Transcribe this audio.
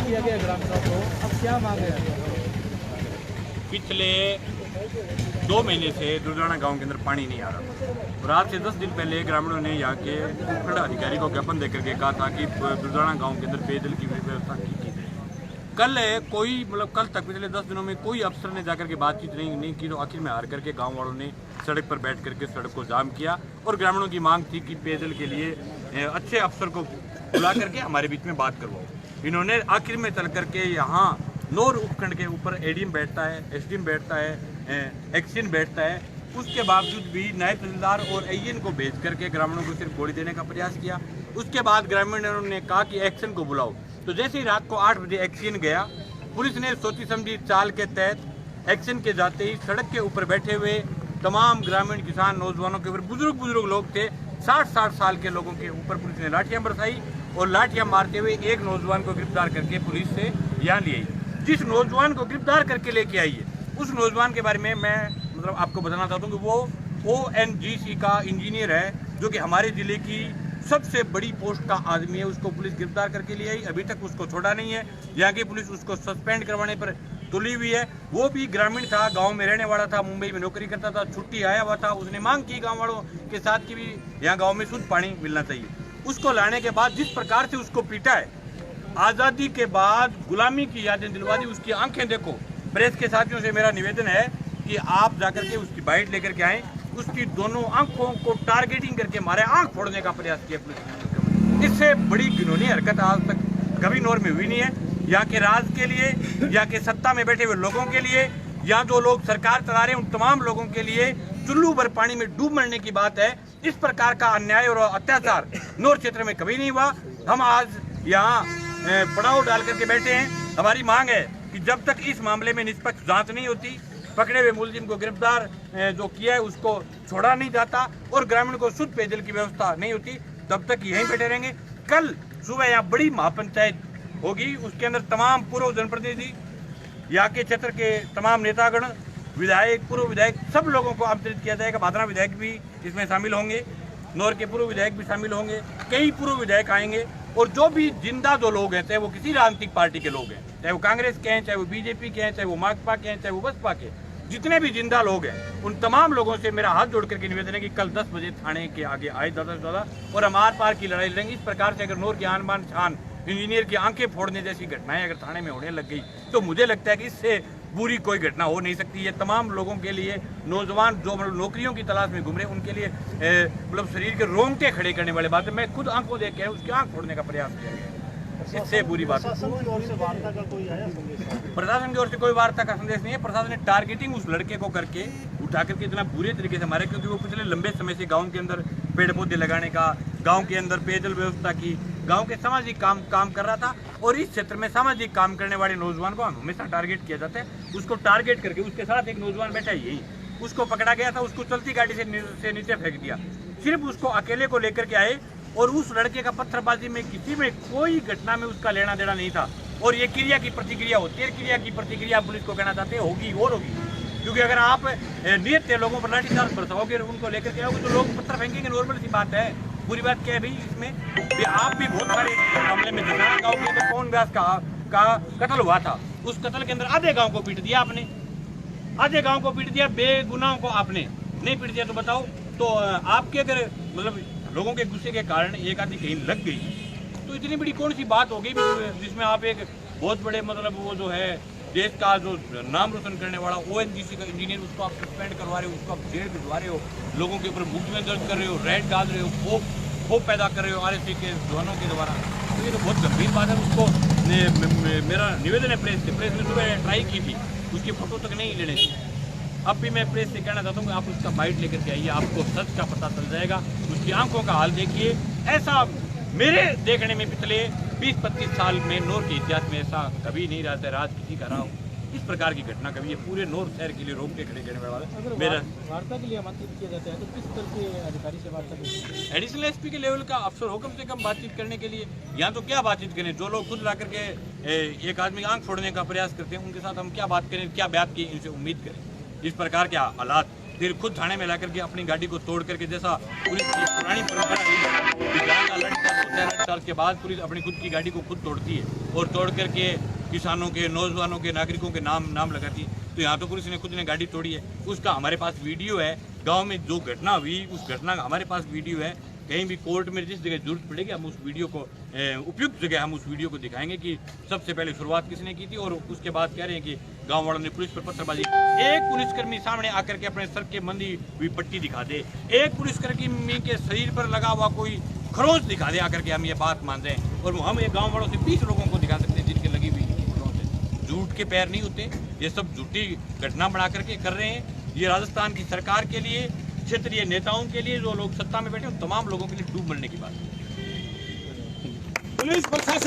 किया गया ग्रामीणों को, अब क्या मांग है? पिछले 2 महीने से दुर्गाना गांव के अंदर पानी नहीं आ रहा और आज से 10 दिन पहले ग्रामीणों ने यहाँ के उपखंड अधिकारी को ज्ञापन देकर के कहा था कि दुर्गाना गांव के अंदर पेयजल की व्यवस्था की जाए। कल कल तक पिछले 10 दिनों में कोई अफसर ने जाकर के बातचीत नहीं की, तो आखिर में हार करके गाँव वालों ने सड़क पर बैठ करके सड़क को जाम किया और ग्रामीणों की मांग थी कि पेयजल के लिए अच्छे अफसर को बुला करके हमारे बीच में बात करवाओ। इन्होंने आखिर में चल करके यहाँ नौर उपखंड के ऊपर एडीएम बैठता है, एसडीएम बैठता है, एक्सीएन बैठता है, उसके बावजूद भी नायब तहसीलदार और एईएन को भेज करके ग्रामीणों को सिर्फ गोली देने का प्रयास किया। उसके बाद ग्रामीणों ने कहा कि एक्शन को बुलाओ, तो जैसे ही रात को 8 बजे एक्शन गया, पुलिस ने सोची समझी चाल के तहत एक्शन के जाते ही सड़क के ऊपर बैठे हुए तमाम ग्रामीण किसान नौजवानों के ऊपर, बुजुर्ग लोग थे, 60 साल के लोगों के ऊपर पुलिस ने लाठियां बरसाई और लाठियां मारते हुए एक नौजवान को गिरफ्तार करके पुलिस से यहाँ ले आई। जिस नौजवान को गिरफ्तार करके लेके आई है, उस नौजवान के बारे में मैं आपको बताना चाहता हूँ कि वो ONGC का इंजीनियर है, जो कि हमारे ज़िले की सबसे बड़ी पोस्ट का आदमी है। उसको पुलिस गिरफ्तार करके ले आई, अभी तक उसको छोड़ा नहीं है। यहाँ की पुलिस उसको सस्पेंड करवाने पर तुली हुई है। वो भी ग्रामीण था, गांव में रहने वाला था, मुंबई में नौकरी करता था, छुट्टी आया हुआ था। उसने मांग की गांव वालों के साथ कि भी यहाँ गांव में शुद्ध पानी मिलना चाहिए। उसको लाने के बाद जिस प्रकार से उसको पीटा है, आज़ादी के बाद गुलामी की यादें दिलवा दी। उसकी आंखें देखो। प्रेस के साथियों से मेरा निवेदन है कि आप जाकर के उसकी बाइट लेकर के आएँ। उसकी दोनों आंखों को टारगेटिंग करके मारे, आंख फोड़ने का प्रयास किया पुलिस। इससे बड़ी घिनौनी हरकत आज तक कभी नौर में हुई नहीं है। यहाँ के राज के लिए, यहाँ के सत्ता में बैठे हुए लोगों के लिए, यहाँ जो लोग सरकार चला रहे हैं उन तमाम लोगों के लिए चुल्लू भर पानी में डूब मरने की बात है। इस प्रकार का अन्याय और अत्याचार नौर क्षेत्र में कभी नहीं हुआ। हम आज यहाँ पड़ाव डाल करके बैठे हैं। हमारी मांग है कि जब तक इस मामले में निष्पक्ष जांच नहीं होती, पकड़े हुए मुलजिम को गिरफ्तार जो किया है उसको छोड़ा नहीं जाता और ग्रामीण को शुद्ध पेयजल की व्यवस्था नहीं होती, तब तक यहीं बैठे रहेंगे। कल सुबह यहाँ बड़ी महापंचायत होगी, उसके अंदर तमाम पूर्व जनप्रतिनिधि, यहाँ के क्षेत्र के तमाम नेतागण, विधायक, पूर्व विधायक, सब लोगों को आमंत्रित किया जाएगा। भादरा विधायक भी इसमें शामिल होंगे, नौर के पूर्व विधायक भी शामिल होंगे, कई पूर्व विधायक आएंगे और जो भी जिंदा जो लोग हैं, चाहे वो किसी राजनीतिक पार्टी के लोग हैं, चाहे वो कांग्रेस के हैं, चाहे वो बीजेपी के हैं, चाहे वो माकपा के हैं, चाहे वो बसपा के, जितने भी जिंदा लोग हैं, उन तमाम लोगों से मेरा हाथ जोड़ करके निवेदन है कि कल 10 बजे थाने के आगे आए ज़्यादा से ज़्यादा और हम आर पार की लड़ाई लड़ेंगे। इस प्रकार से अगर नौर की आन बान शान, इंजीनियर की आंखें फोड़ने जैसी घटनाएं अगर थाने में होने लग गई, तो मुझे लगता है कि इससे बुरी कोई घटना हो नहीं सकती है। तमाम लोगों के लिए, नौजवान जो नौकरियों की तलाश में घूम रहे, उनके लिए शरीर के रोंगटे खड़े करने वाले बात है। मैं खुद आंखों देख के उसकी आंख फोड़ने का प्रयास किया गया, इससे बुरी बात। प्रशासन की ओर से कोई वार्ता का संदेश नहीं है। प्रशासन ने टारगेटिंग उस लड़के को करके उठा करके इतना बुरे तरीके से मारे, क्योंकि वो पिछले लंबे समय से गाँव के अंदर पेड़ पौधे लगाने का, गाँव के अंदर पेयजल व्यवस्था की, गांव के सामाजिक काम कर रहा था। और इस क्षेत्र में सामाजिक काम करने वाले नौजवान को हमेशा टारगेट किया जाता है। उसको टारगेट करके उसके साथ एक नौजवान बैठा है, यही उसको पकड़ा गया था, उसको चलती गाड़ी से नीचे फेंक दिया। सिर्फ उसको अकेले को लेकर के आए और उस लड़के का पत्थरबाजी में किसी में कोई घटना में उसका लेना देना नहीं था। और ये क्रिया की प्रतिक्रिया होती है, क्रिया की प्रतिक्रिया पुलिस को कहना चाहते हैं होगी और होगी, क्योंकि अगर आप नियत लोगों पर लाठीचार्ज बरसाओगे, उनको लेकर के आओगे, तो लोग पत्थर फेंकेंगे, नॉर्मल सी बात है। बुरी बात क्या है भाई इसमें? आप भी बहुत सारे मामले में दिखाना, गाँव के अंदर पवन व्यास का कत्ल हुआ था, उस कत्ल के अंदर आधे गाँव को पीट दिया आपने, आधे गाँव को पीट दिया, बेगुनाहों को आपने नहीं पीट दिया। तो बताओ, तो आपके अगर लोगों के गुस्से के कारण एक आदमी कहीं लग गई, तो इतनी बड़ी कौन सी बात हो गई जिसमें आप एक बहुत बड़े वो जो है देश का जो नाम रोशन करने वाला ONGC का इंजीनियर, उसको आप सस्पेंड करवा रहे हो, उसको आप जेल भिजवा रहे हो, लोगों के ऊपर मुकदमे दर्ज कर रहे हो, रेड डाल रहे हो, खौफ पैदा कर रहे हो RSC के जवानों के द्वारा। तो ये तो बहुत गंभीर बात है। उसको मेरा निवेदन है प्रेस से, प्रेस ने सुबह ट्राई की थी, उसकी फोटो तक नहीं लेने थी। अब भी मैं प्रेस से कहना चाहता हूँ कि आप उसका बाइट लेकर के आइए, आपको सच का पता चल जाएगा। उसकी आंखों का हाल देखिए। ऐसा मेरे देखने में पिछले 20-25 साल में नौर के इतिहास में ऐसा कभी नहीं रहा था, राज किसी का रहा हो, इस प्रकार की घटना कभी ये पूरे नौर शहर के लिए रोक के खड़े करने वाला। मेरा वार्ता के लिए आमंत्रित किया जाता है तो किस तरह के अधिकारी से वार्ता करें? एडिशनल SP के लेवल का अफसर हो कम से कम बातचीत करने के लिए। यहाँ तो क्या बातचीत करें, जो लोग खुद ला करके एक आदमी आंख फोड़ने का प्रयास करते हैं, उनके साथ हम क्या बात करें, क्या बात की इनसे उम्मीद करें? इस प्रकार के हालात फिर खुद थाने में ला करके अपनी गाड़ी को तोड़ करके, जैसा पुलिस की पुरानी परंपरा है, विकलांग लड़का के बाद पुलिस अपनी खुद की गाड़ी को खुद तोड़ती है और तोड़ करके किसानों के, नौजवानों के, नागरिकों के नाम लगाती है। तो यहाँ तो पुलिस ने खुद ने गाड़ी तोड़ी है, उसका हमारे पास वीडियो है। गांव में जो घटना हुई उस घटना का हमारे पास वीडियो है। कहीं भी कोर्ट में जिस जगह जरूरत पड़ेगी हम उस वीडियो को, उपयुक्त जगह हम उस वीडियो को दिखाएंगे कि सबसे पहले शुरुआत किसने की थी और उसके बाद कह रहे हैं कि गांव वालों ने पुलिस पर पत्थरबाजी। एक पुलिसकर्मी सामने आकर के अपने सर के मंदी हुई पट्टी दिखा दे, एक पुलिसकर्मी के शरीर पर लगा हुआ कोई खरोंच दिखा दे आकर के, हम ये बात मान रहे हैं। और हम ये गाँव वालों से 20 लोगों को दिखा सकते हैं जिनके लगी हुई खरोंच है। झूठ के पैर नहीं होते, ये सब झूठी घटना बना करके कर रहे हैं। ये राजस्थान की सरकार के लिए, क्षेत्रीय नेताओं के लिए, जो लोग सत्ता में बैठे उन तमाम लोगों के लिए डूब मरने की बात है। पुलिस प्रशासन